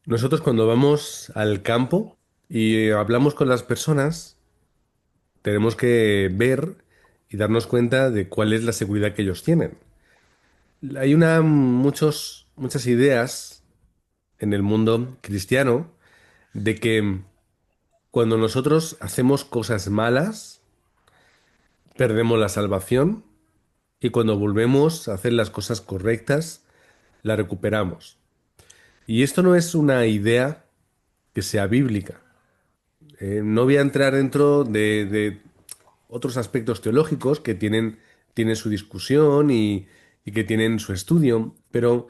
Nosotros cuando vamos al campo y hablamos con las personas, tenemos que ver y darnos cuenta de cuál es la seguridad que ellos tienen. Hay muchas ideas en el mundo cristiano de que cuando nosotros hacemos cosas malas, perdemos la salvación y cuando volvemos a hacer las cosas correctas, la recuperamos. Y esto no es una idea que sea bíblica. No voy a entrar dentro de otros aspectos teológicos que tienen su discusión y que tienen su estudio, pero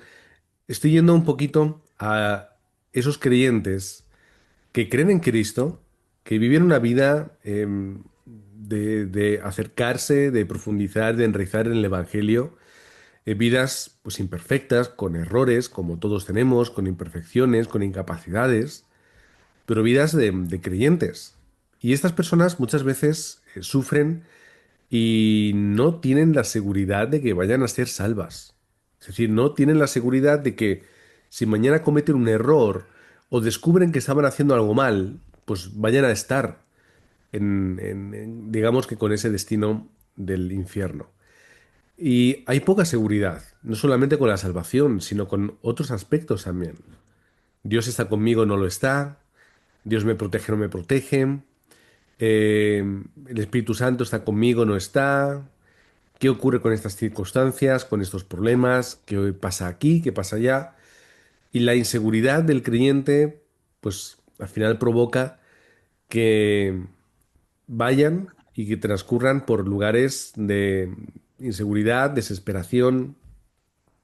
estoy yendo un poquito a esos creyentes que creen en Cristo, que viven una vida de acercarse, de profundizar, de enraizar en el Evangelio, vidas pues imperfectas, con errores, como todos tenemos, con imperfecciones, con incapacidades, pero vidas de creyentes. Y estas personas muchas veces sufren y no tienen la seguridad de que vayan a ser salvas. Es decir, no tienen la seguridad de que si mañana cometen un error o descubren que estaban haciendo algo mal, pues vayan a estar digamos que con ese destino del infierno. Y hay poca seguridad, no solamente con la salvación, sino con otros aspectos también. Dios está conmigo, no lo está. Dios me protege, no me protege. Eh, el Espíritu Santo está conmigo, no está. ¿Qué ocurre con estas circunstancias, con estos problemas? ¿Qué pasa aquí? ¿Qué pasa allá? Y la inseguridad del creyente, pues al final provoca que vayan y que transcurran por lugares de inseguridad, desesperación,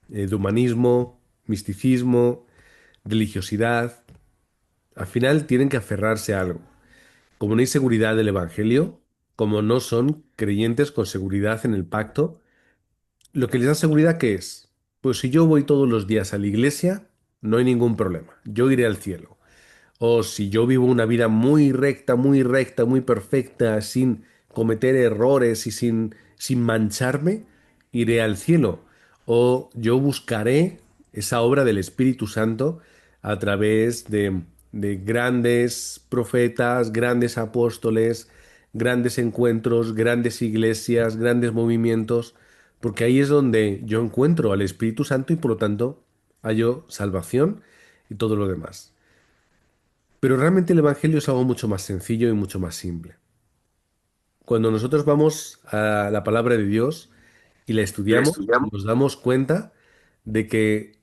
de humanismo, misticismo, religiosidad. Al final tienen que aferrarse a algo. Como no hay seguridad del Evangelio, como no son creyentes con seguridad en el pacto, lo que les da seguridad, ¿qué es? Pues si yo voy todos los días a la iglesia, no hay ningún problema. Yo iré al cielo. O si yo vivo una vida muy recta, muy perfecta, sin cometer errores y sin mancharme, iré al cielo. O yo buscaré esa obra del Espíritu Santo a través de grandes profetas, grandes apóstoles, grandes encuentros, grandes iglesias, grandes movimientos, porque ahí es donde yo encuentro al Espíritu Santo y por lo tanto hallo salvación y todo lo demás. Pero realmente el Evangelio es algo mucho más sencillo y mucho más simple. Cuando nosotros vamos a la palabra de Dios y la Le estudiamos, estudiamos nos damos cuenta de que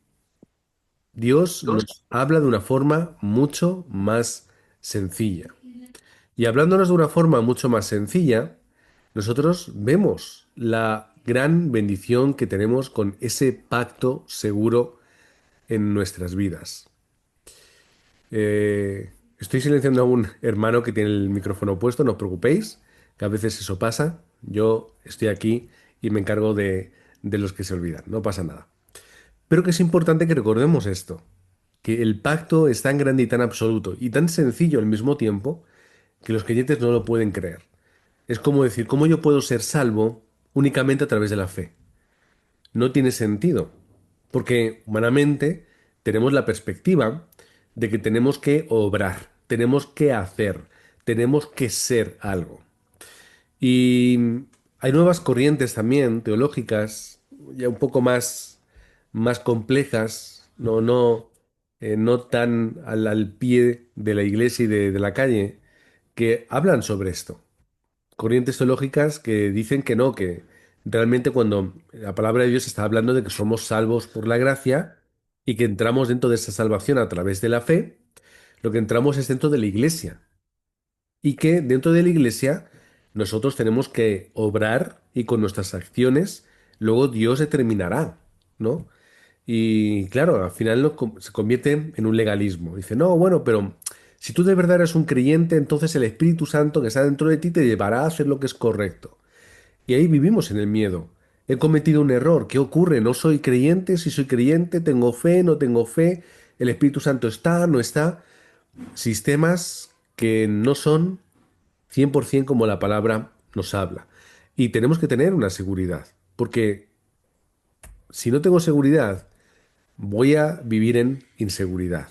Dios nos habla de una forma mucho más sencilla. Y hablándonos de una forma mucho más sencilla, nosotros vemos la gran bendición que tenemos con ese pacto seguro en nuestras vidas. Estoy silenciando a un hermano que tiene el micrófono puesto, no os preocupéis, que a veces eso pasa. Yo estoy aquí y me encargo de los que se olvidan, no pasa nada. Pero que es importante que recordemos esto, que el pacto es tan grande y tan absoluto y tan sencillo al mismo tiempo que los creyentes no lo pueden creer. Es como decir, ¿cómo yo puedo ser salvo únicamente a través de la fe? No tiene sentido, porque humanamente tenemos la perspectiva de que tenemos que obrar, tenemos que hacer, tenemos que ser algo. Y hay nuevas corrientes también teológicas, ya un poco más complejas, no tan al pie de la iglesia y de la calle, que hablan sobre esto, corrientes teológicas que dicen que no, que realmente cuando la palabra de Dios está hablando de que somos salvos por la gracia y que entramos dentro de esa salvación a través de la fe, lo que entramos es dentro de la iglesia y que dentro de la iglesia nosotros tenemos que obrar y con nuestras acciones luego Dios determinará, ¿no? Y claro, al final se convierte en un legalismo. Dice, no, bueno, pero si tú de verdad eres un creyente, entonces el Espíritu Santo que está dentro de ti te llevará a hacer lo que es correcto. Y ahí vivimos en el miedo. He cometido un error. ¿Qué ocurre? No soy creyente. Si soy creyente, tengo fe, no tengo fe. El Espíritu Santo está, no está. Sistemas que no son 100% como la palabra nos habla. Y tenemos que tener una seguridad. Porque si no tengo seguridad, voy a vivir en inseguridad.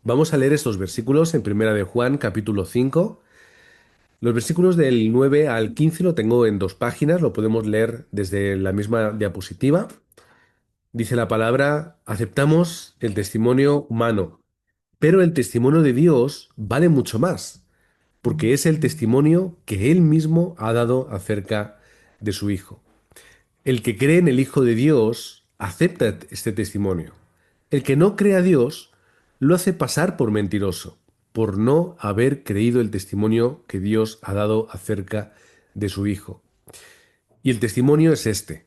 Vamos a leer estos versículos en Primera de Juan, capítulo 5. Los versículos del 9 al 15 lo tengo en 2 páginas, lo podemos leer desde la misma diapositiva. Dice la palabra: aceptamos el testimonio humano, pero el testimonio de Dios vale mucho más, porque es el testimonio que Él mismo ha dado acerca de su Hijo. El que cree en el Hijo de Dios acepta este testimonio. El que no cree a Dios lo hace pasar por mentiroso, por no haber creído el testimonio que Dios ha dado acerca de su Hijo. Y el testimonio es este: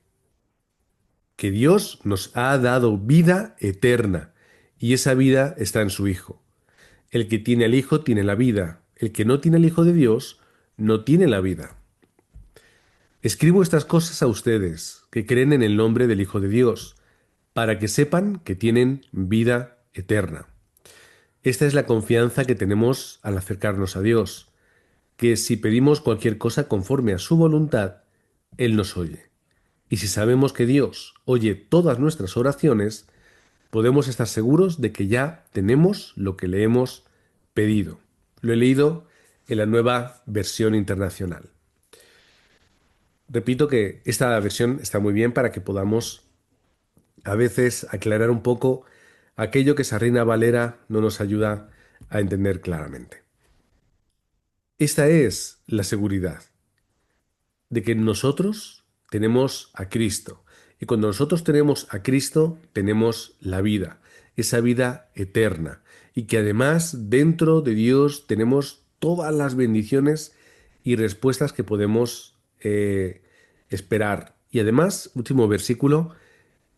que Dios nos ha dado vida eterna, y esa vida está en su Hijo. El que tiene al Hijo tiene la vida. El que no tiene al Hijo de Dios no tiene la vida. Escribo estas cosas a ustedes, que creen en el nombre del Hijo de Dios, para que sepan que tienen vida eterna. Esta es la confianza que tenemos al acercarnos a Dios, que si pedimos cualquier cosa conforme a su voluntad, Él nos oye. Y si sabemos que Dios oye todas nuestras oraciones, podemos estar seguros de que ya tenemos lo que le hemos pedido. Lo he leído en la Nueva Versión Internacional. Repito que esta versión está muy bien para que podamos a veces aclarar un poco aquello que esa Reina Valera no nos ayuda a entender claramente. Esta es la seguridad de que nosotros tenemos a Cristo. Y cuando nosotros tenemos a Cristo, tenemos la vida, esa vida eterna. Y que además dentro de Dios tenemos todas las bendiciones y respuestas que podemos esperar. Y además, último versículo: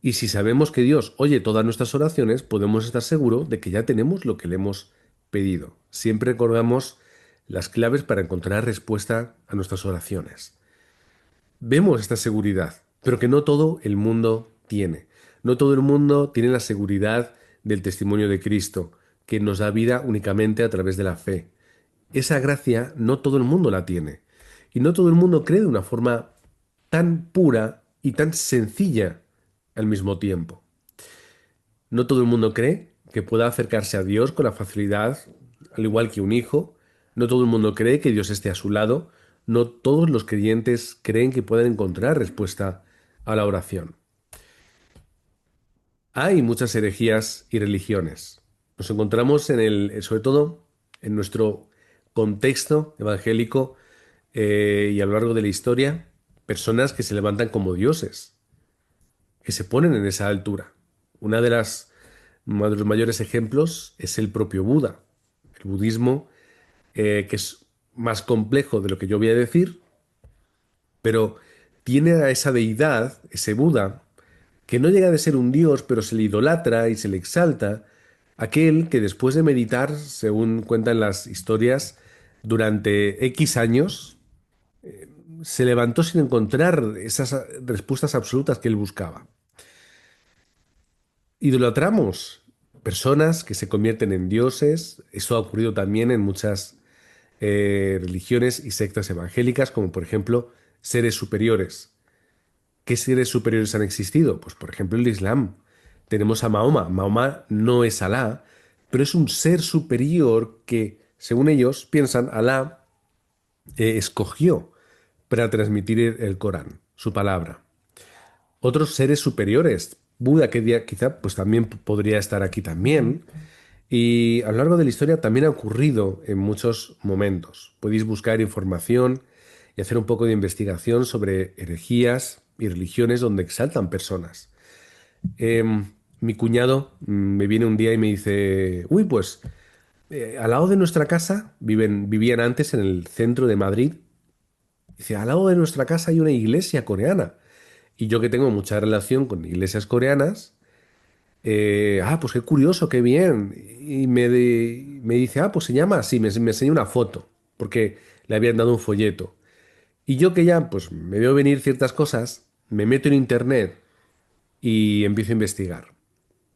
y si sabemos que Dios oye todas nuestras oraciones, podemos estar seguros de que ya tenemos lo que le hemos pedido. Siempre recordamos las claves para encontrar respuesta a nuestras oraciones. Vemos esta seguridad, pero que no todo el mundo tiene. No todo el mundo tiene la seguridad del testimonio de Cristo, que nos da vida únicamente a través de la fe. Esa gracia no todo el mundo la tiene. Y no todo el mundo cree de una forma tan pura y tan sencilla al mismo tiempo. No todo el mundo cree que pueda acercarse a Dios con la facilidad, al igual que un hijo. No todo el mundo cree que Dios esté a su lado. No todos los creyentes creen que puedan encontrar respuesta a la oración. Hay muchas herejías y religiones. Nos encontramos sobre todo en nuestro contexto evangélico y a lo largo de la historia, personas que se levantan como dioses, que se ponen en esa altura. Uno de los mayores ejemplos es el propio Buda. El budismo, que es más complejo de lo que yo voy a decir, pero tiene a esa deidad, ese Buda, que no llega de ser un dios, pero se le idolatra y se le exalta, aquel que después de meditar, según cuentan las historias, durante X años, se levantó sin encontrar esas respuestas absolutas que él buscaba. Idolatramos personas que se convierten en dioses. Eso ha ocurrido también en muchas religiones y sectas evangélicas, como por ejemplo seres superiores. ¿Qué seres superiores han existido? Pues por ejemplo el Islam. Tenemos a Mahoma. Mahoma no es Alá, pero es un ser superior que, según ellos, piensan, Alá escogió para transmitir el Corán, su palabra. Otros seres superiores. Buda, que quizá pues también podría estar aquí también. Y a lo largo de la historia también ha ocurrido en muchos momentos. Podéis buscar información y hacer un poco de investigación sobre herejías y religiones donde exaltan personas. Mi cuñado me viene un día y me dice: uy, pues al lado de nuestra casa, vivían antes en el centro de Madrid. Dice: al lado de nuestra casa hay una iglesia coreana. Y yo, que tengo mucha relación con iglesias coreanas, pues qué curioso, qué bien. Y me dice: pues se llama así, me enseña una foto, porque le habían dado un folleto. Y yo, que ya pues me veo venir ciertas cosas, me meto en internet y empiezo a investigar.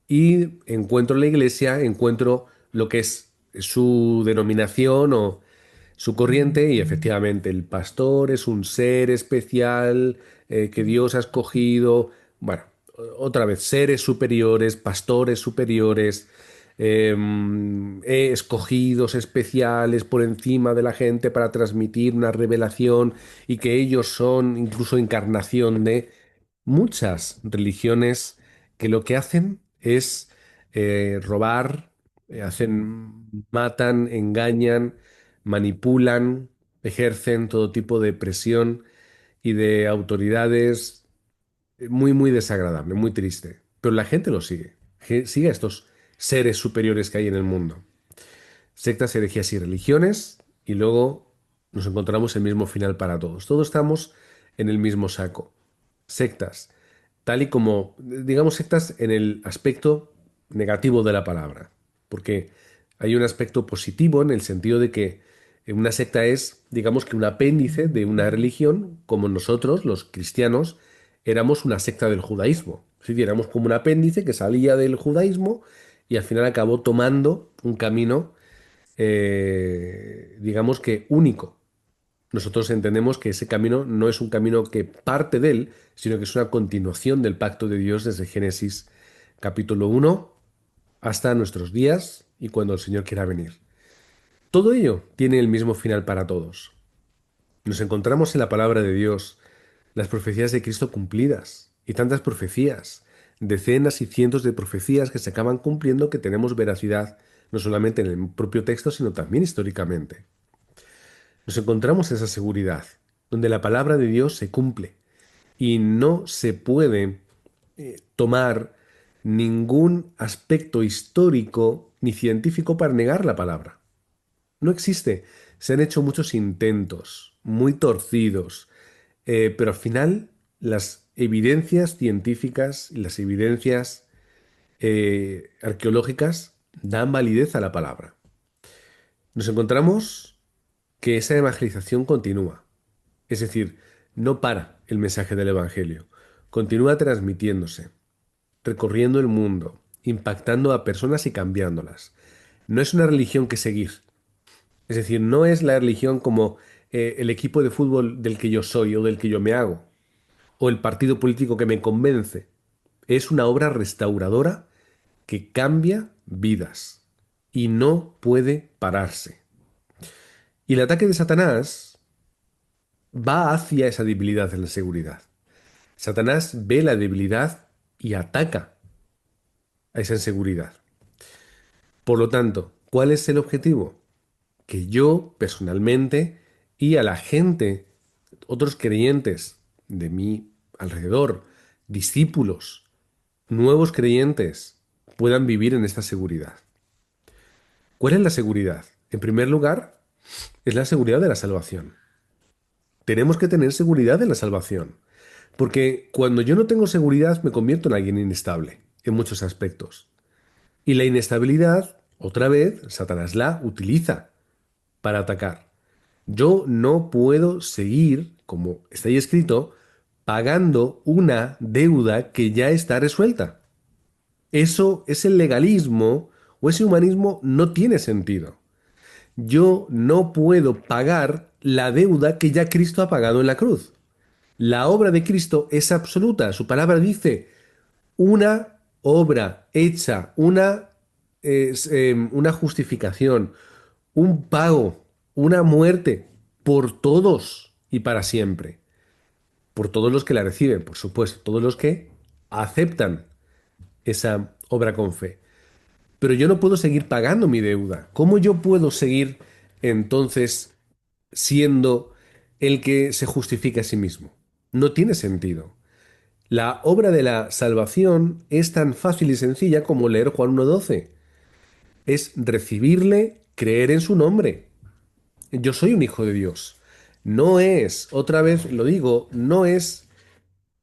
Y encuentro la iglesia, encuentro lo que es su denominación o su corriente, y efectivamente el pastor es un ser especial que Dios ha escogido. Bueno, otra vez, seres superiores, pastores superiores. escogidos especiales por encima de la gente para transmitir una revelación y que ellos son incluso encarnación de muchas religiones que lo que hacen es robar, matan, engañan, manipulan, ejercen todo tipo de presión y de autoridades muy, muy desagradable, muy triste. Pero la gente lo sigue. Sigue a estos seres superiores que hay en el mundo. Sectas, herejías y religiones, y luego nos encontramos el mismo final para todos. Todos estamos en el mismo saco. Sectas, tal y como, digamos, sectas en el aspecto negativo de la palabra, porque hay un aspecto positivo en el sentido de que una secta es, digamos que un apéndice de una religión, como nosotros, los cristianos, éramos una secta del judaísmo. Es decir, éramos como un apéndice que salía del judaísmo y al final acabó tomando un camino, digamos que único. Nosotros entendemos que ese camino no es un camino que parte de él, sino que es una continuación del pacto de Dios desde Génesis capítulo 1 hasta nuestros días y cuando el Señor quiera venir. Todo ello tiene el mismo final para todos. Nos encontramos en la palabra de Dios, las profecías de Cristo cumplidas y tantas profecías, decenas y cientos de profecías que se acaban cumpliendo que tenemos veracidad no solamente en el propio texto, sino también históricamente. Nos encontramos esa seguridad, donde la palabra de Dios se cumple y no se puede tomar ningún aspecto histórico ni científico para negar la palabra. No existe. Se han hecho muchos intentos, muy torcidos, pero al final las evidencias científicas y las evidencias arqueológicas dan validez a la palabra. Nos encontramos que esa evangelización continúa. Es decir, no para el mensaje del Evangelio. Continúa transmitiéndose, recorriendo el mundo, impactando a personas y cambiándolas. No es una religión que seguir. Es decir, no es la religión como el equipo de fútbol del que yo soy o del que yo me hago, o el partido político que me convence. Es una obra restauradora que cambia vidas y no puede pararse. Y el ataque de Satanás va hacia esa debilidad en la seguridad. Satanás ve la debilidad y ataca a esa inseguridad. Por lo tanto, ¿cuál es el objetivo? Que yo personalmente y a la gente, otros creyentes de mi alrededor, discípulos, nuevos creyentes, puedan vivir en esta seguridad. ¿Cuál es la seguridad? En primer lugar, es la seguridad de la salvación. Tenemos que tener seguridad en la salvación, porque cuando yo no tengo seguridad me convierto en alguien inestable en muchos aspectos. Y la inestabilidad, otra vez, Satanás la utiliza para atacar. Yo no puedo seguir, como está ahí escrito, pagando una deuda que ya está resuelta. Eso, ese legalismo o ese humanismo no tiene sentido. Yo no puedo pagar la deuda que ya Cristo ha pagado en la cruz. La obra de Cristo es absoluta. Su palabra dice, una obra hecha, una justificación, un pago, una muerte por todos y para siempre. Por todos los que la reciben, por supuesto, todos los que aceptan esa obra con fe. Pero yo no puedo seguir pagando mi deuda. ¿Cómo yo puedo seguir entonces siendo el que se justifica a sí mismo? No tiene sentido. La obra de la salvación es tan fácil y sencilla como leer Juan 1:12. Es recibirle, creer en su nombre. Yo soy un hijo de Dios. No es, otra vez lo digo, no es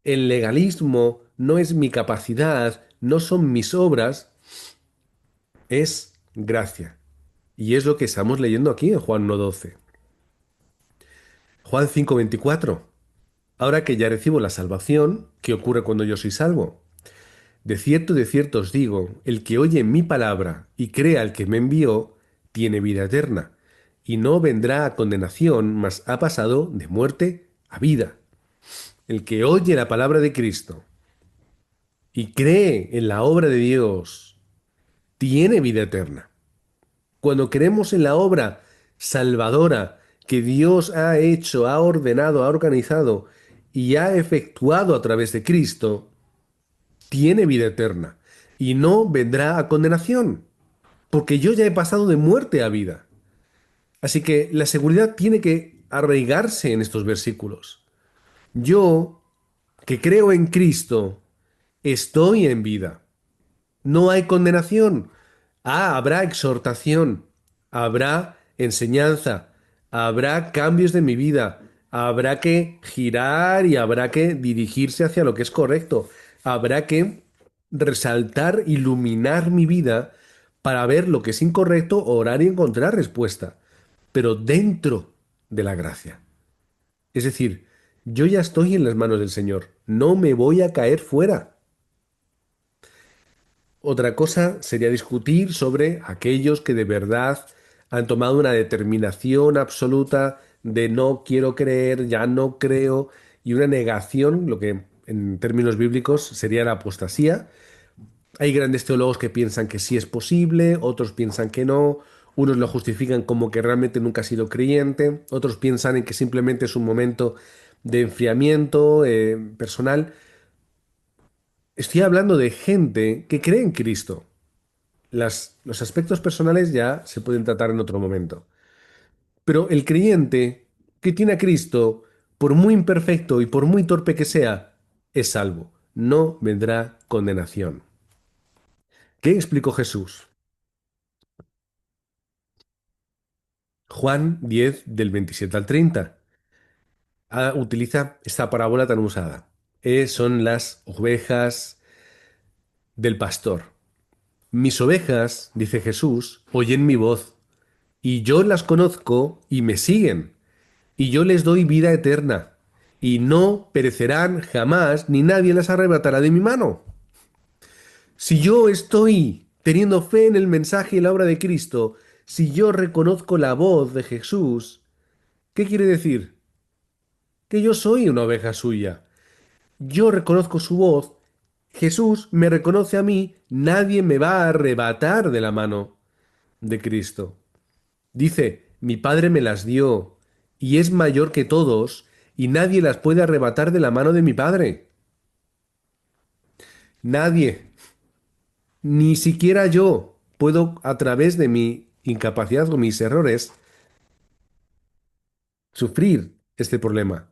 el legalismo, no es mi capacidad, no son mis obras, es gracia. Y es lo que estamos leyendo aquí en Juan 1:12. Juan 5:24. Ahora que ya recibo la salvación, ¿qué ocurre cuando yo soy salvo? De cierto os digo, el que oye mi palabra y crea al que me envió, tiene vida eterna, y no vendrá a condenación, mas ha pasado de muerte a vida. El que oye la palabra de Cristo y cree en la obra de Dios, tiene vida eterna. Cuando creemos en la obra salvadora que Dios ha hecho, ha ordenado, ha organizado y ha efectuado a través de Cristo, tiene vida eterna y no vendrá a condenación, porque yo ya he pasado de muerte a vida. Así que la seguridad tiene que arraigarse en estos versículos. Yo, que creo en Cristo, estoy en vida. No hay condenación. Habrá exhortación, habrá enseñanza, habrá cambios de mi vida, habrá que girar y habrá que dirigirse hacia lo que es correcto, habrá que resaltar, iluminar mi vida para ver lo que es incorrecto, orar y encontrar respuesta, pero dentro de la gracia. Es decir, yo ya estoy en las manos del Señor, no me voy a caer fuera. Otra cosa sería discutir sobre aquellos que de verdad han tomado una determinación absoluta de no quiero creer, ya no creo, y una negación, lo que en términos bíblicos sería la apostasía. Hay grandes teólogos que piensan que sí es posible, otros piensan que no, unos lo justifican como que realmente nunca ha sido creyente, otros piensan en que simplemente es un momento de enfriamiento personal. Estoy hablando de gente que cree en Cristo. Los aspectos personales ya se pueden tratar en otro momento. Pero el creyente que tiene a Cristo, por muy imperfecto y por muy torpe que sea, es salvo. No vendrá condenación. ¿Qué explicó Jesús? Juan 10 del 27 al 30. Utiliza esta parábola tan usada. Son las ovejas del pastor. Mis ovejas, dice Jesús, oyen mi voz, y yo las conozco y me siguen. Y yo les doy vida eterna, y no perecerán jamás, ni nadie las arrebatará de mi mano. Si yo estoy teniendo fe en el mensaje y la obra de Cristo, si yo reconozco la voz de Jesús, ¿qué quiere decir? Que yo soy una oveja suya. Yo reconozco su voz, Jesús me reconoce a mí, nadie me va a arrebatar de la mano de Cristo. Dice, mi Padre me las dio, y es mayor que todos, y nadie las puede arrebatar de la mano de mi Padre. Nadie, ni siquiera yo, puedo a través de mi incapacidad o mis errores sufrir este problema.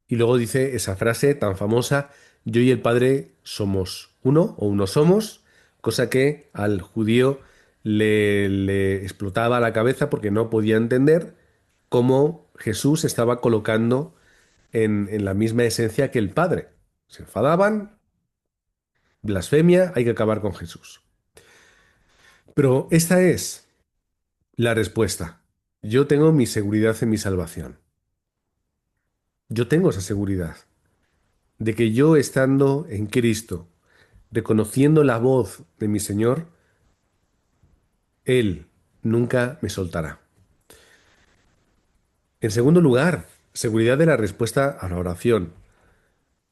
Y luego dice esa frase tan famosa, yo y el Padre somos uno o uno somos, cosa que al judío le explotaba la cabeza porque no podía entender cómo Jesús estaba colocando en la misma esencia que el Padre. Se enfadaban, blasfemia, hay que acabar con Jesús. Pero esta es la respuesta. Yo tengo mi seguridad en mi salvación. Yo tengo esa seguridad de que yo estando en Cristo, reconociendo la voz de mi Señor, Él nunca me soltará. En segundo lugar, seguridad de la respuesta a la oración.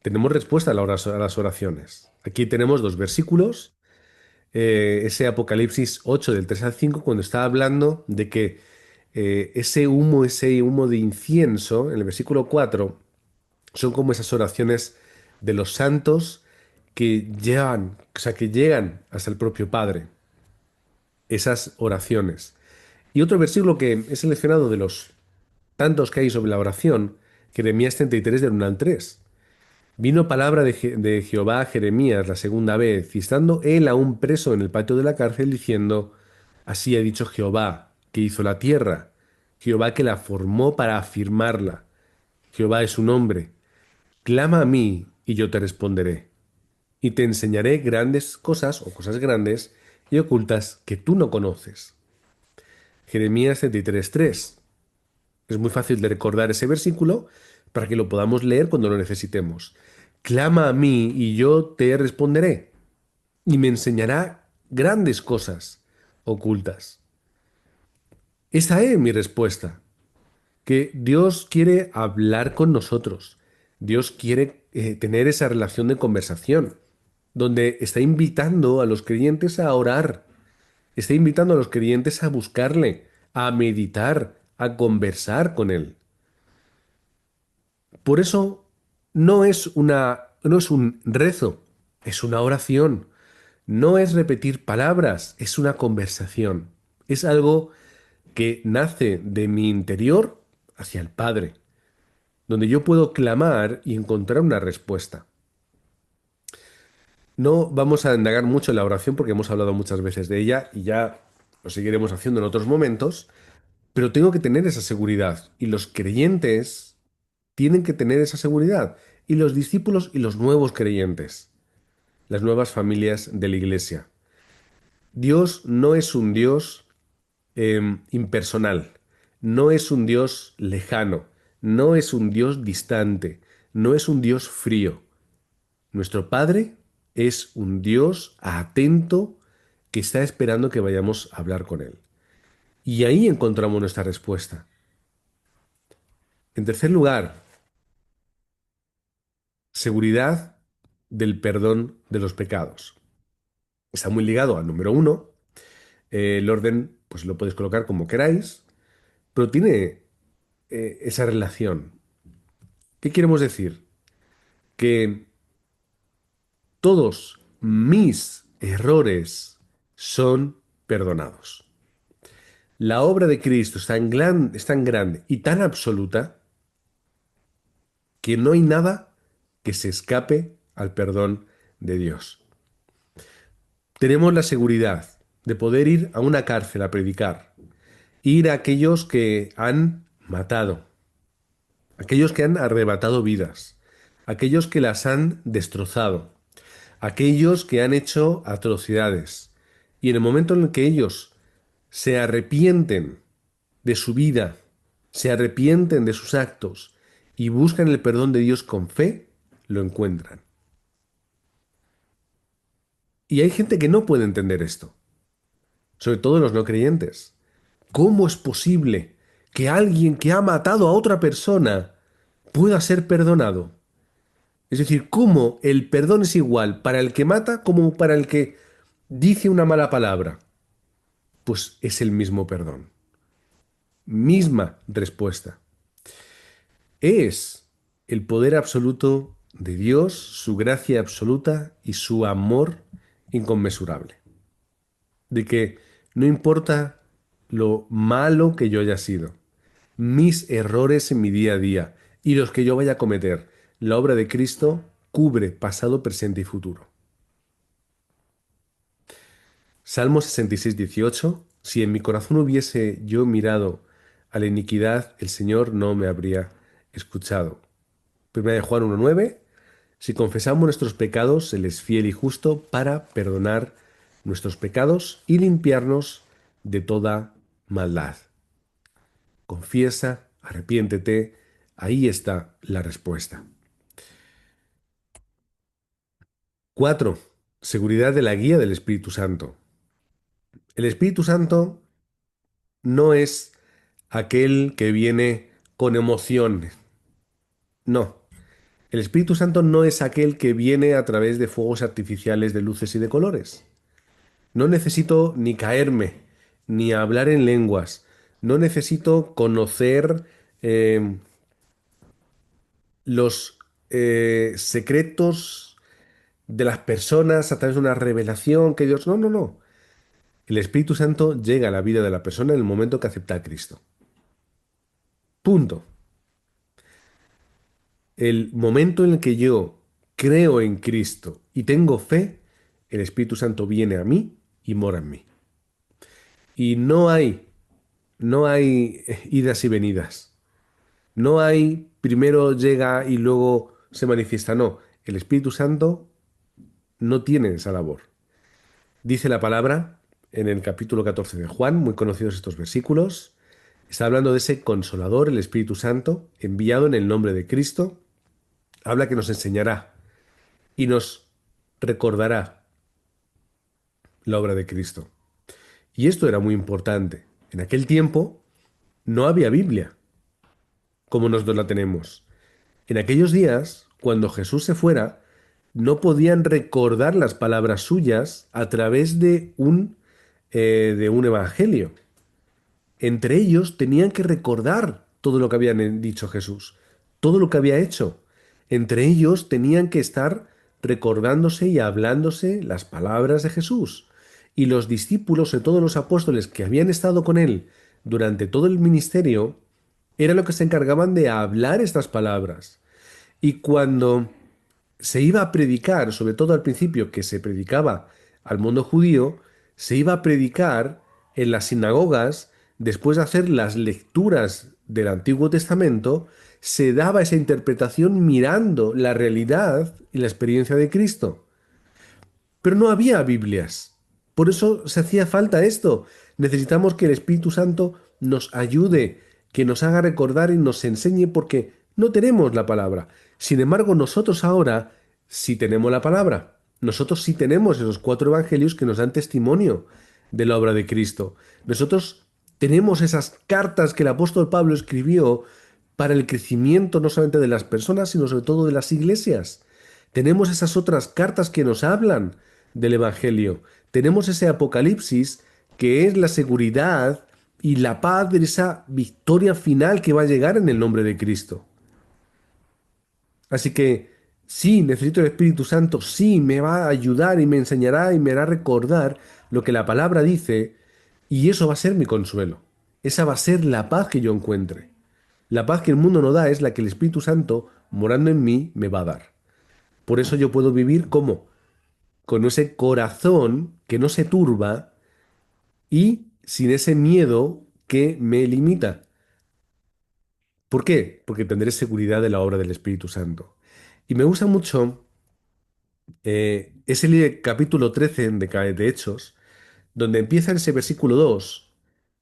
Tenemos respuesta a a las oraciones. Aquí tenemos dos versículos. Ese Apocalipsis 8 del 3 al 5, cuando está hablando de que ese humo de incienso, en el versículo 4, son como esas oraciones de los santos que llegan, o sea, que llegan hasta el propio Padre, esas oraciones. Y otro versículo que he seleccionado de los tantos que hay sobre la oración, Jeremías 33 del 1 al 3. Vino palabra de Jehová a Jeremías la segunda vez, y estando él aún preso en el patio de la cárcel, diciendo, así ha dicho Jehová, que hizo la tierra, Jehová que la formó para afirmarla. Jehová es su nombre. Clama a mí, y yo te responderé, y te enseñaré grandes cosas o cosas grandes y ocultas que tú no conoces. Jeremías 33:3. Es muy fácil de recordar ese versículo para que lo podamos leer cuando lo necesitemos. Clama a mí y yo te responderé y me enseñará grandes cosas ocultas. Esa es mi respuesta, que Dios quiere hablar con nosotros. Dios quiere tener esa relación de conversación. donde está invitando a los creyentes a orar, está invitando a los creyentes a buscarle, a meditar, a conversar con él. Por eso no es un rezo, es una oración. No es repetir palabras, es una conversación. Es algo que nace de mi interior hacia el Padre, donde yo puedo clamar y encontrar una respuesta. No vamos a indagar mucho en la oración porque hemos hablado muchas veces de ella y ya lo seguiremos haciendo en otros momentos, pero tengo que tener esa seguridad y los creyentes tienen que tener esa seguridad y los discípulos y los nuevos creyentes, las nuevas familias de la iglesia. Dios no es un Dios impersonal, no es un Dios lejano, no es un Dios distante, no es un Dios frío. Nuestro Padre es un Dios atento que está esperando que vayamos a hablar con Él. Y ahí encontramos nuestra respuesta. En tercer lugar, seguridad del perdón de los pecados. Está muy ligado al número uno. El orden, pues lo podéis colocar como queráis, pero tiene esa relación. ¿Qué queremos decir? Que todos mis errores son perdonados. La obra de Cristo es tan grande y tan absoluta que no hay nada que se escape al perdón de Dios. Tenemos la seguridad de poder ir a una cárcel a predicar, ir a aquellos que han matado, aquellos que han arrebatado vidas, aquellos que las han destrozado, aquellos que han hecho atrocidades. Y en el momento en el que ellos se arrepienten de su vida, se arrepienten de sus actos y buscan el perdón de Dios con fe, lo encuentran. Y hay gente que no puede entender esto, sobre todo los no creyentes. ¿Cómo es posible que alguien que ha matado a otra persona pueda ser perdonado? Es decir, ¿cómo el perdón es igual para el que mata como para el que dice una mala palabra? Pues es el mismo perdón. Misma respuesta. Es el poder absoluto de Dios, su gracia absoluta y su amor inconmensurable. De que no importa lo malo que yo haya sido, mis errores en mi día a día y los que yo vaya a cometer, la obra de Cristo cubre pasado, presente y futuro. Salmo 66:18. Si en mi corazón hubiese yo mirado a la iniquidad, el Señor no me habría escuchado. Primera de Juan 1:9. Si confesamos nuestros pecados, Él es fiel y justo para perdonar nuestros pecados y limpiarnos de toda maldad. Confiesa, arrepiéntete, ahí está la respuesta. 4. Seguridad de la guía del Espíritu Santo. El Espíritu Santo no es aquel que viene con emoción. No. El Espíritu Santo no es aquel que viene a través de fuegos artificiales de luces y de colores. No necesito ni caerme, ni hablar en lenguas. No necesito conocer eh, los secretos de las personas a través de una revelación que Dios... No, no, no. El Espíritu Santo llega a la vida de la persona en el momento que acepta a Cristo. Punto. El momento en el que yo creo en Cristo y tengo fe, el Espíritu Santo viene a mí y mora en mí. Y no hay idas y venidas. No hay primero llega y luego se manifiesta. No, el Espíritu Santo no tiene esa labor. Dice la palabra en el capítulo 14 de Juan, muy conocidos estos versículos, está hablando de ese consolador, el Espíritu Santo, enviado en el nombre de Cristo. Habla que nos enseñará y nos recordará la obra de Cristo. Y esto era muy importante. En aquel tiempo no había Biblia, como nosotros la tenemos. En aquellos días, cuando Jesús se fuera, no podían recordar las palabras suyas a través de un evangelio. Entre ellos tenían que recordar todo lo que habían dicho Jesús, todo lo que había hecho. Entre ellos tenían que estar recordándose y hablándose las palabras de Jesús. Y los discípulos, de todos los apóstoles que habían estado con él durante todo el ministerio, eran los que se encargaban de hablar estas palabras. Y cuando se iba a predicar, sobre todo al principio que se predicaba al mundo judío, se iba a predicar en las sinagogas, después de hacer las lecturas del Antiguo Testamento, se daba esa interpretación mirando la realidad y la experiencia de Cristo. Pero no había Biblias. Por eso se hacía falta esto. Necesitamos que el Espíritu Santo nos ayude, que nos haga recordar y nos enseñe porque no tenemos la palabra. Sin embargo, nosotros ahora sí tenemos la palabra. Nosotros sí tenemos esos cuatro evangelios que nos dan testimonio de la obra de Cristo. Nosotros tenemos esas cartas que el apóstol Pablo escribió para el crecimiento no solamente de las personas, sino sobre todo de las iglesias. Tenemos esas otras cartas que nos hablan del Evangelio. Tenemos ese Apocalipsis que es la seguridad y la paz de esa victoria final que va a llegar en el nombre de Cristo. Así que sí, necesito el Espíritu Santo, sí, me va a ayudar y me enseñará y me hará recordar lo que la palabra dice y eso va a ser mi consuelo. Esa va a ser la paz que yo encuentre. La paz que el mundo no da es la que el Espíritu Santo, morando en mí, me va a dar. Por eso yo puedo vivir como con ese corazón que no se turba y sin ese miedo que me limita. ¿Por qué? Porque tendré seguridad de la obra del Espíritu Santo. Y me gusta mucho ese capítulo 13 de Hechos, donde empieza ese versículo 2,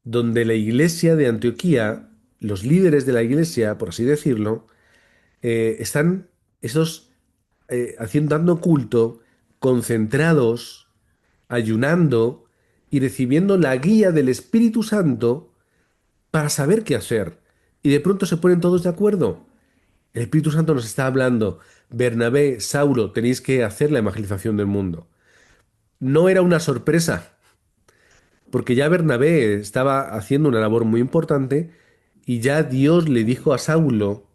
donde la iglesia de Antioquía, los líderes de la iglesia, por así decirlo, están esos haciendo, dando culto, concentrados, ayunando y recibiendo la guía del Espíritu Santo para saber qué hacer. Y de pronto se ponen todos de acuerdo. El Espíritu Santo nos está hablando, Bernabé, Saulo, tenéis que hacer la evangelización del mundo. No era una sorpresa, porque ya Bernabé estaba haciendo una labor muy importante y ya Dios le dijo a Saulo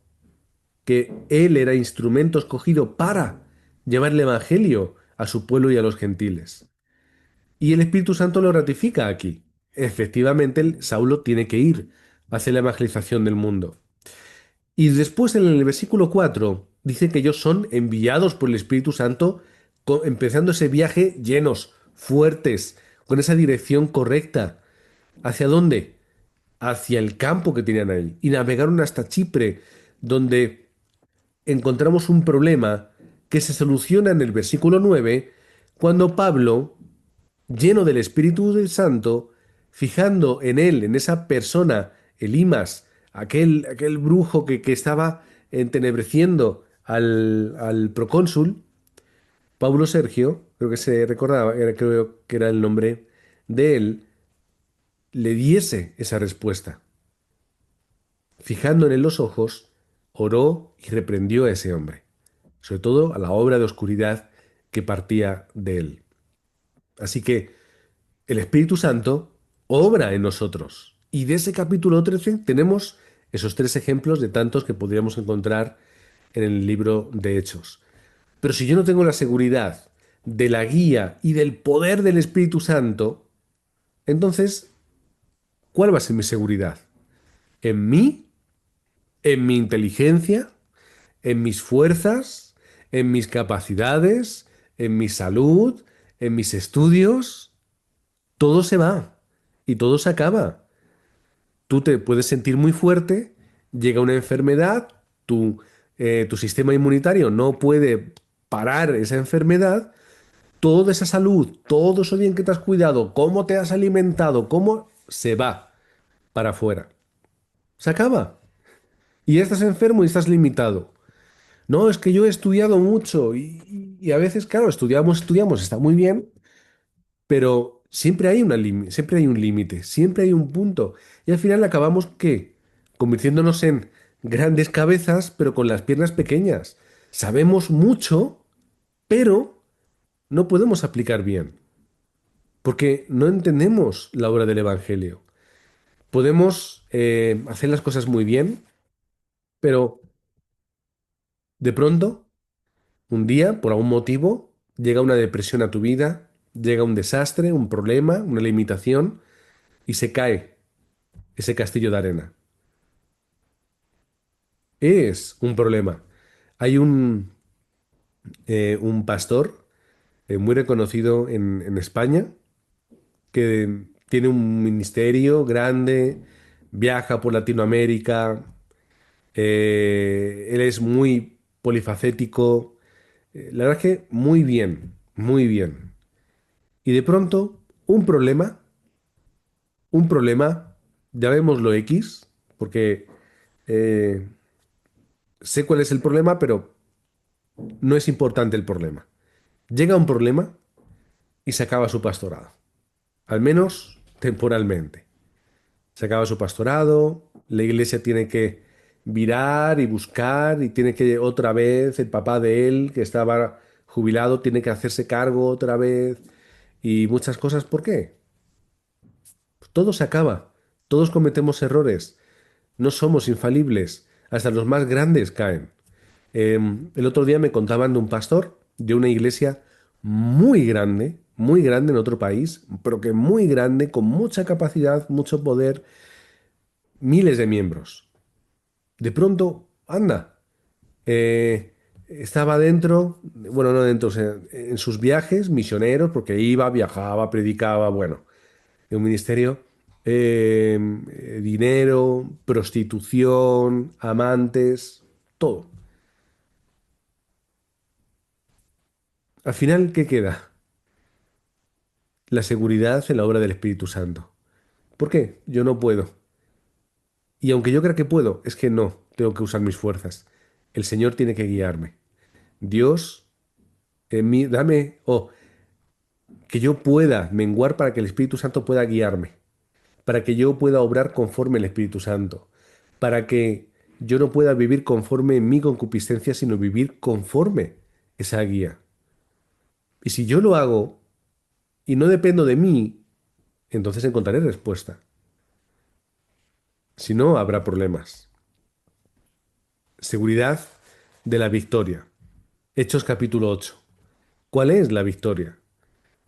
que él era instrumento escogido para llevar el evangelio a su pueblo y a los gentiles. Y el Espíritu Santo lo ratifica aquí. Efectivamente, Saulo tiene que ir a hacer la evangelización del mundo. Y después en el versículo 4 dice que ellos son enviados por el Espíritu Santo, empezando ese viaje llenos, fuertes, con esa dirección correcta. ¿Hacia dónde? Hacia el campo que tenían ahí. Y navegaron hasta Chipre, donde encontramos un problema que se soluciona en el versículo 9, cuando Pablo, lleno del Espíritu del Santo, fijando en él, en esa persona, Elimas, aquel brujo que estaba entenebreciendo al procónsul, Paulo Sergio, creo que se recordaba, creo que era el nombre de él, le diese esa respuesta. Fijando en él los ojos, oró y reprendió a ese hombre, sobre todo a la obra de oscuridad que partía de él. Así que el Espíritu Santo obra en nosotros. Y de ese capítulo 13 tenemos esos tres ejemplos de tantos que podríamos encontrar en el libro de Hechos. Pero si yo no tengo la seguridad de la guía y del poder del Espíritu Santo, entonces, ¿cuál va a ser mi seguridad? ¿En mí? ¿En mi inteligencia? ¿En mis fuerzas? ¿En mis capacidades? ¿En mi salud? ¿En mis estudios? Todo se va y todo se acaba. Tú te puedes sentir muy fuerte, llega una enfermedad, tu sistema inmunitario no puede parar esa enfermedad, toda esa salud, todo eso bien que te has cuidado, cómo te has alimentado, cómo se va para afuera. Se acaba. Y ya estás enfermo y estás limitado. No, es que yo he estudiado mucho y a veces, claro, estudiamos, está muy bien, pero siempre hay un límite, siempre hay un punto. Y al final acabamos, ¿qué? Convirtiéndonos en grandes cabezas, pero con las piernas pequeñas. Sabemos mucho, pero no podemos aplicar bien, porque no entendemos la obra del Evangelio. Podemos hacer las cosas muy bien, pero de pronto, un día, por algún motivo, llega una depresión a tu vida, llega un desastre, un problema, una limitación, y se cae ese castillo de arena. Es un problema. Hay un pastor muy reconocido en España que tiene un ministerio grande, viaja por Latinoamérica, él es muy polifacético, la verdad es que muy bien, muy bien. Y de pronto, un problema, llamémoslo X, porque eh, sé cuál es el problema, pero no es importante el problema. Llega un problema y se acaba su pastorado, al menos temporalmente. Se acaba su pastorado, la iglesia tiene que virar y buscar y tiene que otra vez el papá de él, que estaba jubilado, tiene que hacerse cargo otra vez y muchas cosas. ¿Por qué? Pues todo se acaba, todos cometemos errores, no somos infalibles, hasta los más grandes caen. El otro día me contaban de un pastor de una iglesia muy grande en otro país, pero que muy grande, con mucha capacidad, mucho poder, miles de miembros. De pronto, anda, estaba dentro, bueno, no dentro, o sea, en sus viajes misioneros, porque iba, viajaba, predicaba, bueno, en un ministerio, dinero, prostitución, amantes, todo. Al final, ¿qué queda? La seguridad en la obra del Espíritu Santo. ¿Por qué? Yo no puedo. Y aunque yo crea que puedo, es que no, tengo que usar mis fuerzas. El Señor tiene que guiarme. Dios, en mí, dame, que yo pueda menguar para que el Espíritu Santo pueda guiarme, para que yo pueda obrar conforme el Espíritu Santo, para que yo no pueda vivir conforme mi concupiscencia, sino vivir conforme esa guía. Y si yo lo hago y no dependo de mí, entonces encontraré respuesta. Si no, habrá problemas. Seguridad de la victoria. Hechos capítulo 8. ¿Cuál es la victoria?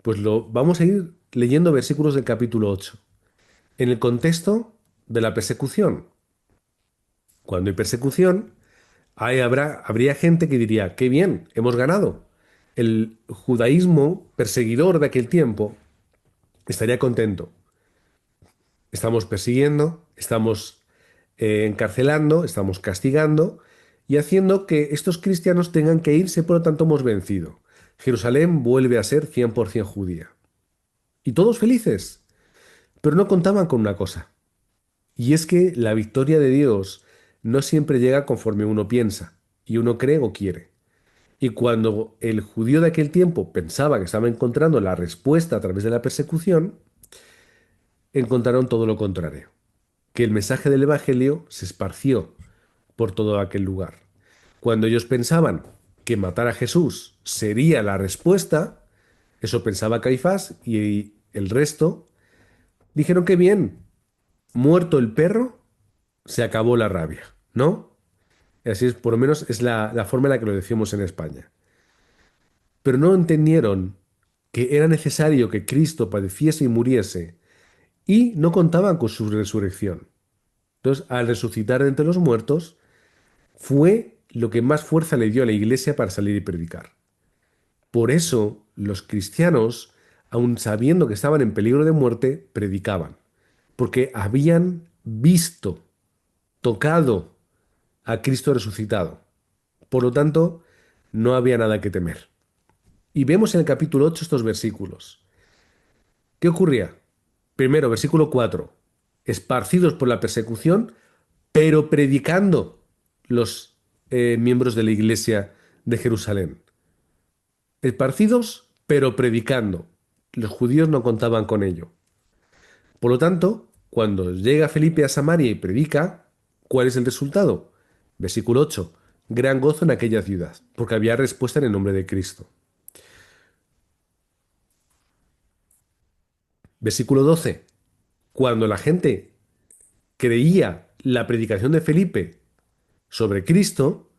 Pues lo vamos a ir leyendo versículos del capítulo 8. En el contexto de la persecución. Cuando hay persecución, habría gente que diría, qué bien, hemos ganado. El judaísmo perseguidor de aquel tiempo estaría contento. Estamos persiguiendo, estamos encarcelando, estamos castigando y haciendo que estos cristianos tengan que irse, por lo tanto hemos vencido. Jerusalén vuelve a ser 100% judía. Y todos felices, pero no contaban con una cosa. Y es que la victoria de Dios no siempre llega conforme uno piensa y uno cree o quiere. Y cuando el judío de aquel tiempo pensaba que estaba encontrando la respuesta a través de la persecución, encontraron todo lo contrario, que el mensaje del Evangelio se esparció por todo aquel lugar. Cuando ellos pensaban que matar a Jesús sería la respuesta, eso pensaba Caifás y el resto dijeron que bien, muerto el perro, se acabó la rabia, ¿no? Y así es, por lo menos es la forma en la que lo decimos en España. Pero no entendieron que era necesario que Cristo padeciese y muriese y no contaban con su resurrección. Entonces, al resucitar de entre los muertos, fue lo que más fuerza le dio a la iglesia para salir y predicar. Por eso, los cristianos, aun sabiendo que estaban en peligro de muerte, predicaban, porque habían visto, tocado a Cristo resucitado. Por lo tanto, no había nada que temer. Y vemos en el capítulo 8 estos versículos. ¿Qué ocurría? Primero, versículo 4. Esparcidos por la persecución, pero predicando los miembros de la iglesia de Jerusalén. Esparcidos, pero predicando. Los judíos no contaban con ello. Por lo tanto, cuando llega Felipe a Samaria y predica, ¿cuál es el resultado? Versículo 8. Gran gozo en aquella ciudad, porque había respuesta en el nombre de Cristo. Versículo 12. Cuando la gente creía la predicación de Felipe sobre Cristo,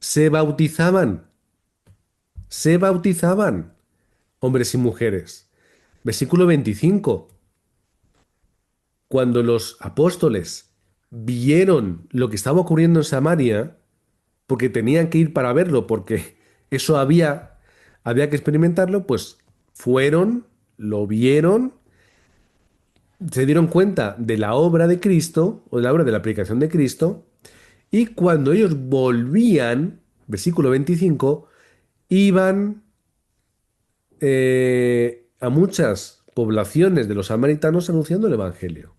se bautizaban, se bautizaban, hombres y mujeres. Versículo 25. Cuando los apóstoles vieron lo que estaba ocurriendo en Samaria, porque tenían que ir para verlo, porque eso había que experimentarlo, pues fueron, lo vieron, se dieron cuenta de la obra de Cristo, o de la obra de la predicación de Cristo, y cuando ellos volvían, versículo 25, iban a muchas poblaciones de los samaritanos anunciando el Evangelio.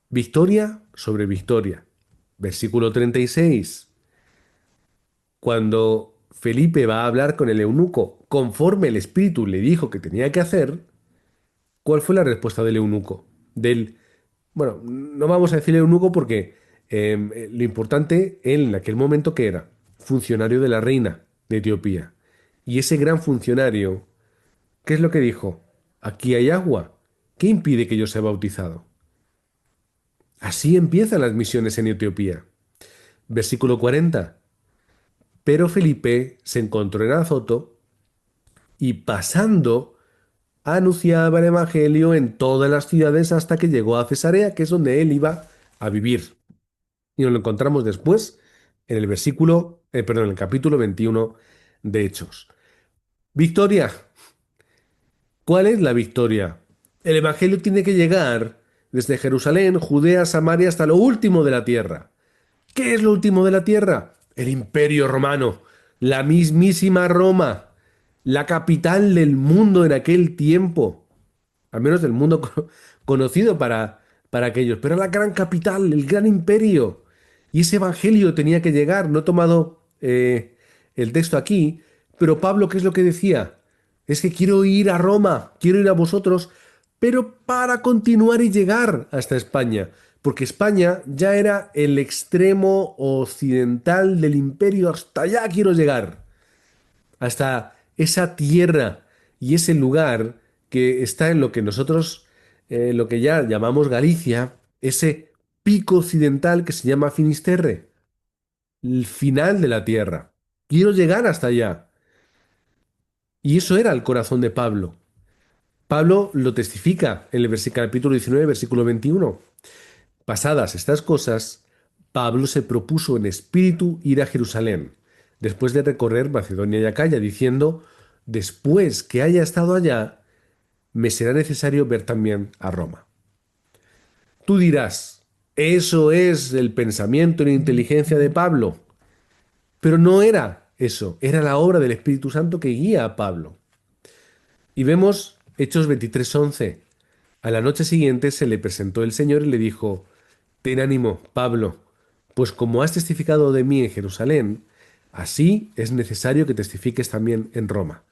Victoria sobre victoria. Versículo 36. Cuando Felipe va a hablar con el eunuco conforme el Espíritu le dijo que tenía que hacer, ¿cuál fue la respuesta del eunuco? Bueno, no vamos a decir eunuco porque lo importante él en aquel momento que era funcionario de la reina de Etiopía. Y ese gran funcionario, ¿qué es lo que dijo? Aquí hay agua. ¿Qué impide que yo sea bautizado? Así empiezan las misiones en Etiopía. Versículo 40. Pero Felipe se encontró en Azoto y pasando anunciaba el evangelio en todas las ciudades hasta que llegó a Cesarea, que es donde él iba a vivir. Y nos lo encontramos después en el en el capítulo 21 de Hechos. Victoria. ¿Cuál es la victoria? El evangelio tiene que llegar desde Jerusalén, Judea, Samaria hasta lo último de la tierra. ¿Qué es lo último de la tierra? El Imperio Romano, la mismísima Roma, la capital del mundo en aquel tiempo, al menos del mundo conocido para aquellos, pero la gran capital, el gran imperio. Y ese evangelio tenía que llegar. No he tomado el texto aquí, pero Pablo, ¿qué es lo que decía? Es que quiero ir a Roma, quiero ir a vosotros, pero para continuar y llegar hasta España, porque España ya era el extremo occidental del imperio, hasta allá quiero llegar, hasta esa tierra y ese lugar que está en lo que nosotros, lo que ya llamamos Galicia, ese pico occidental que se llama Finisterre, el final de la tierra. Quiero llegar hasta allá. Y eso era el corazón de Pablo. Pablo lo testifica en el capítulo 19, versículo 21. Pasadas estas cosas, Pablo se propuso en espíritu ir a Jerusalén, después de recorrer Macedonia y Acaya, diciendo, después que haya estado allá, me será necesario ver también a Roma. Tú dirás, eso es el pensamiento y la inteligencia de Pablo, pero no era eso, era la obra del Espíritu Santo que guía a Pablo. Y vemos Hechos 23:11. A la noche siguiente se le presentó el Señor y le dijo, ten ánimo, Pablo, pues como has testificado de mí en Jerusalén, así es necesario que testifiques también en Roma.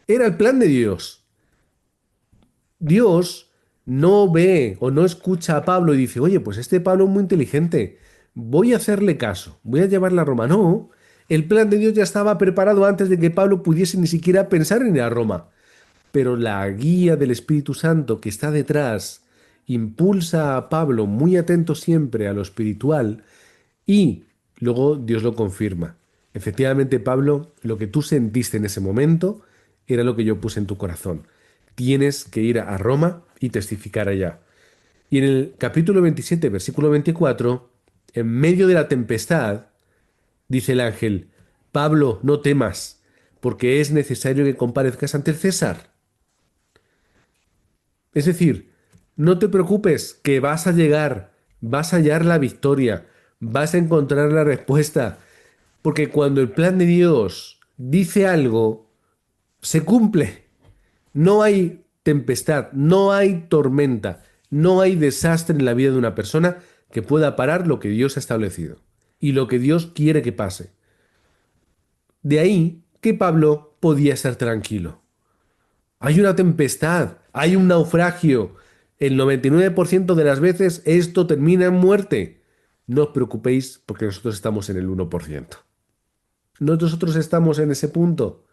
Era el plan de Dios. Dios no ve o no escucha a Pablo y dice, oye, pues este Pablo es muy inteligente, voy a hacerle caso, voy a llevarle a Roma. No, el plan de Dios ya estaba preparado antes de que Pablo pudiese ni siquiera pensar en ir a Roma. Pero la guía del Espíritu Santo que está detrás impulsa a Pablo muy atento siempre a lo espiritual y luego Dios lo confirma. Efectivamente, Pablo, lo que tú sentiste en ese momento era lo que yo puse en tu corazón. Tienes que ir a Roma y testificar allá. Y en el capítulo 27, versículo 24, en medio de la tempestad, dice el ángel, Pablo, no temas, porque es necesario que comparezcas ante el César. Es decir, no te preocupes, que vas a llegar, vas a hallar la victoria, vas a encontrar la respuesta, porque cuando el plan de Dios dice algo, se cumple. No hay tempestad, no hay tormenta, no hay desastre en la vida de una persona que pueda parar lo que Dios ha establecido y lo que Dios quiere que pase. De ahí que Pablo podía estar tranquilo. Hay una tempestad, hay un naufragio. El 99% de las veces esto termina en muerte. No os preocupéis porque nosotros estamos en el 1%. Nosotros estamos en ese punto.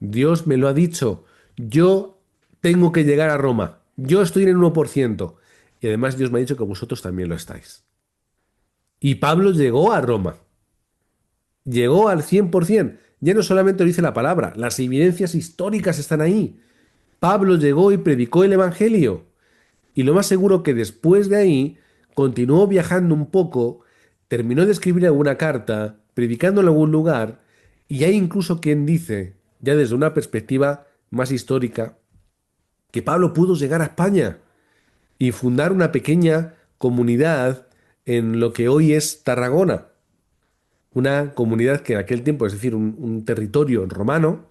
Dios me lo ha dicho. Yo tengo que llegar a Roma. Yo estoy en el 1%. Y además Dios me ha dicho que vosotros también lo estáis. Y Pablo llegó a Roma. Llegó al 100%. Ya no solamente lo dice la palabra, las evidencias históricas están ahí. Pablo llegó y predicó el Evangelio. Y lo más seguro que después de ahí continuó viajando un poco, terminó de escribir alguna carta, predicando en algún lugar, y hay incluso quien dice, ya desde una perspectiva más histórica, que Pablo pudo llegar a España y fundar una pequeña comunidad en lo que hoy es Tarragona, una comunidad que en aquel tiempo, es decir, un territorio romano,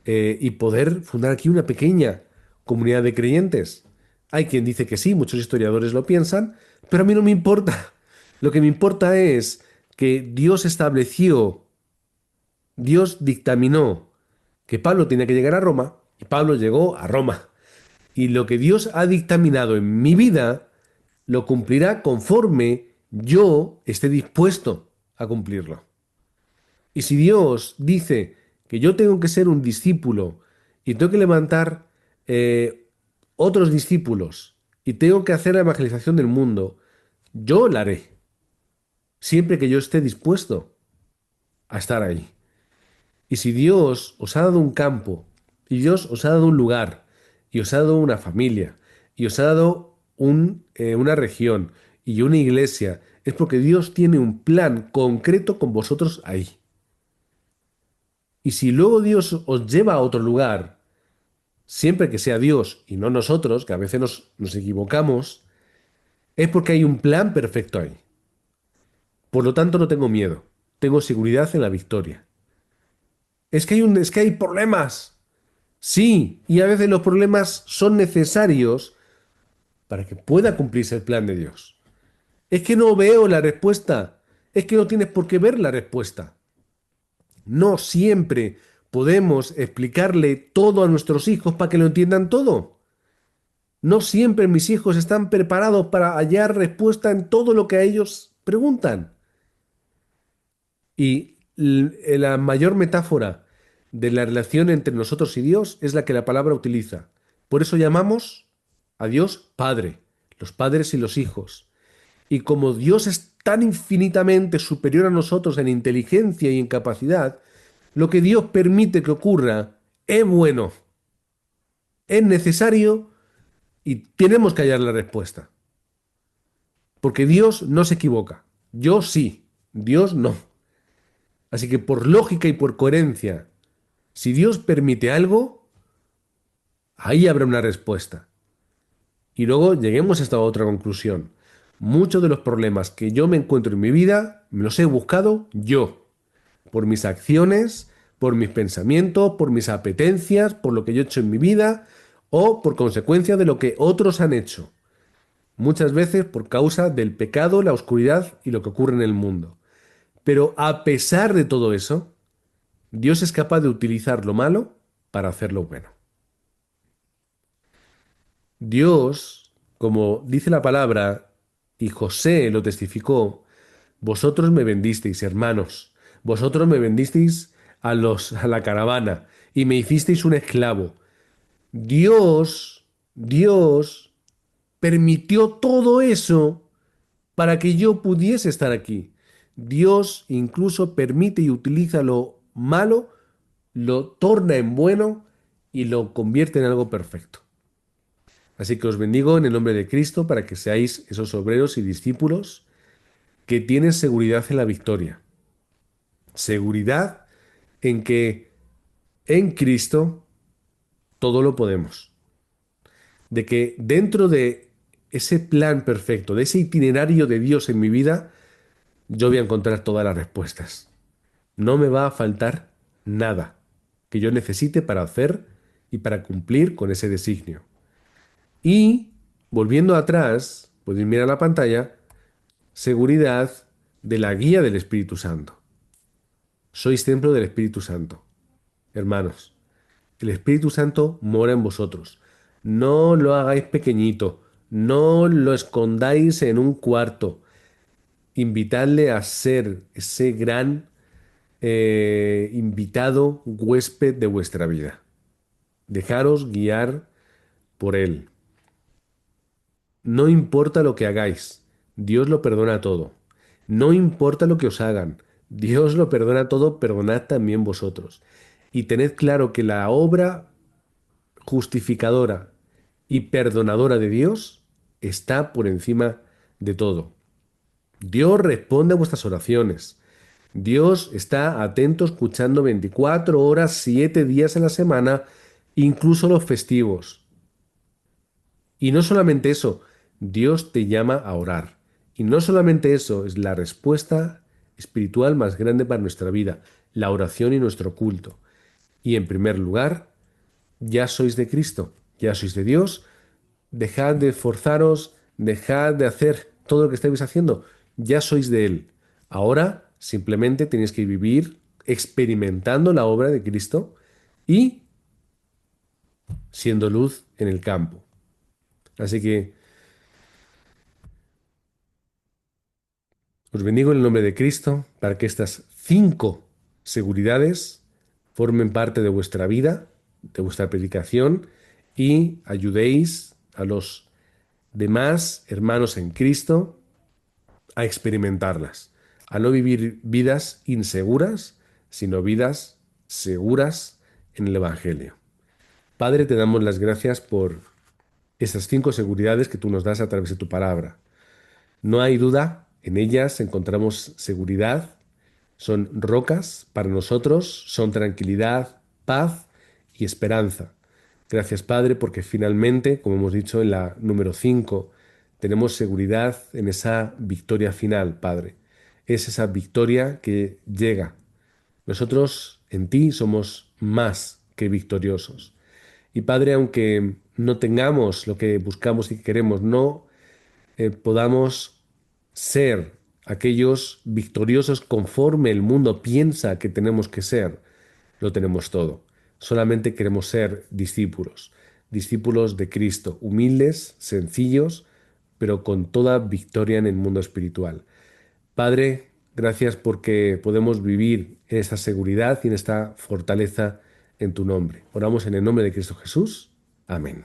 y poder fundar aquí una pequeña comunidad de creyentes. Hay quien dice que sí, muchos historiadores lo piensan, pero a mí no me importa. Lo que me importa es que Dios estableció, Dios dictaminó que Pablo tenía que llegar a Roma y Pablo llegó a Roma. Y lo que Dios ha dictaminado en mi vida lo cumplirá conforme yo esté dispuesto a cumplirlo. Y si Dios dice que yo tengo que ser un discípulo y tengo que levantar eh, otros discípulos y tengo que hacer la evangelización del mundo, yo la haré, siempre que yo esté dispuesto a estar ahí. Y si Dios os ha dado un campo, y Dios os ha dado un lugar, y os ha dado una familia, y os ha dado una región y una iglesia, es porque Dios tiene un plan concreto con vosotros ahí. Y si luego Dios os lleva a otro lugar, siempre que sea Dios y no nosotros, que a veces nos equivocamos, es porque hay un plan perfecto ahí. Por lo tanto, no tengo miedo. Tengo seguridad en la victoria. Es que hay problemas. Sí, y a veces los problemas son necesarios para que pueda cumplirse el plan de Dios. Es que no veo la respuesta. Es que no tienes por qué ver la respuesta. No siempre podemos explicarle todo a nuestros hijos para que lo entiendan todo. No siempre mis hijos están preparados para hallar respuesta en todo lo que a ellos preguntan. Y la mayor metáfora de la relación entre nosotros y Dios es la que la palabra utiliza. Por eso llamamos a Dios Padre, los padres y los hijos. Y como Dios es tan infinitamente superior a nosotros en inteligencia y en capacidad, lo que Dios permite que ocurra es bueno, es necesario y tenemos que hallar la respuesta. Porque Dios no se equivoca. Yo sí, Dios no. Así que por lógica y por coherencia, si Dios permite algo, ahí habrá una respuesta. Y luego lleguemos a esta otra conclusión. Muchos de los problemas que yo me encuentro en mi vida, me los he buscado yo, por mis acciones, por mis pensamientos, por mis apetencias, por lo que yo he hecho en mi vida o por consecuencia de lo que otros han hecho. Muchas veces por causa del pecado, la oscuridad y lo que ocurre en el mundo. Pero a pesar de todo eso, Dios es capaz de utilizar lo malo para hacer lo bueno. Dios, como dice la palabra, y José lo testificó, vosotros me vendisteis, hermanos, vosotros me vendisteis a la caravana y me hicisteis un esclavo. Dios permitió todo eso para que yo pudiese estar aquí. Dios incluso permite y utiliza lo malo, lo torna en bueno y lo convierte en algo perfecto. Así que os bendigo en el nombre de Cristo para que seáis esos obreros y discípulos que tienen seguridad en la victoria. Seguridad en que en Cristo todo lo podemos. De que dentro de ese plan perfecto, de ese itinerario de Dios en mi vida, yo voy a encontrar todas las respuestas. No me va a faltar nada que yo necesite para hacer y para cumplir con ese designio. Y volviendo atrás, podéis mirar la pantalla, seguridad de la guía del Espíritu Santo. Sois templo del Espíritu Santo. Hermanos, el Espíritu Santo mora en vosotros. No lo hagáis pequeñito, no lo escondáis en un cuarto. Invitadle a ser ese gran invitado, huésped de vuestra vida. Dejaros guiar por Él. No importa lo que hagáis, Dios lo perdona todo. No importa lo que os hagan, Dios lo perdona todo, perdonad también vosotros. Y tened claro que la obra justificadora y perdonadora de Dios está por encima de todo. Dios responde a vuestras oraciones. Dios está atento escuchando 24 horas, 7 días en la semana, incluso los festivos. Y no solamente eso, Dios te llama a orar. Y no solamente eso, es la respuesta espiritual más grande para nuestra vida, la oración y nuestro culto. Y en primer lugar, ya sois de Cristo, ya sois de Dios, dejad de esforzaros, dejad de hacer todo lo que estáis haciendo, ya sois de Él. Ahora simplemente tenéis que vivir experimentando la obra de Cristo y siendo luz en el campo. Así que os bendigo en el nombre de Cristo para que estas 5 seguridades formen parte de vuestra vida, de vuestra predicación y ayudéis a los demás hermanos en Cristo a experimentarlas, a no vivir vidas inseguras, sino vidas seguras en el Evangelio. Padre, te damos las gracias por esas 5 seguridades que tú nos das a través de tu palabra. No hay duda, en ellas encontramos seguridad, son rocas para nosotros, son tranquilidad, paz y esperanza. Gracias, Padre, porque finalmente, como hemos dicho en la número 5, tenemos seguridad en esa victoria final, Padre. Es esa victoria que llega. Nosotros en ti somos más que victoriosos. Y Padre, aunque no tengamos lo que buscamos y que queremos, no podamos ser aquellos victoriosos conforme el mundo piensa que tenemos que ser, lo tenemos todo. Solamente queremos ser discípulos, discípulos de Cristo, humildes, sencillos, pero con toda victoria en el mundo espiritual. Padre, gracias porque podemos vivir en esta seguridad y en esta fortaleza en tu nombre. Oramos en el nombre de Cristo Jesús. Amén.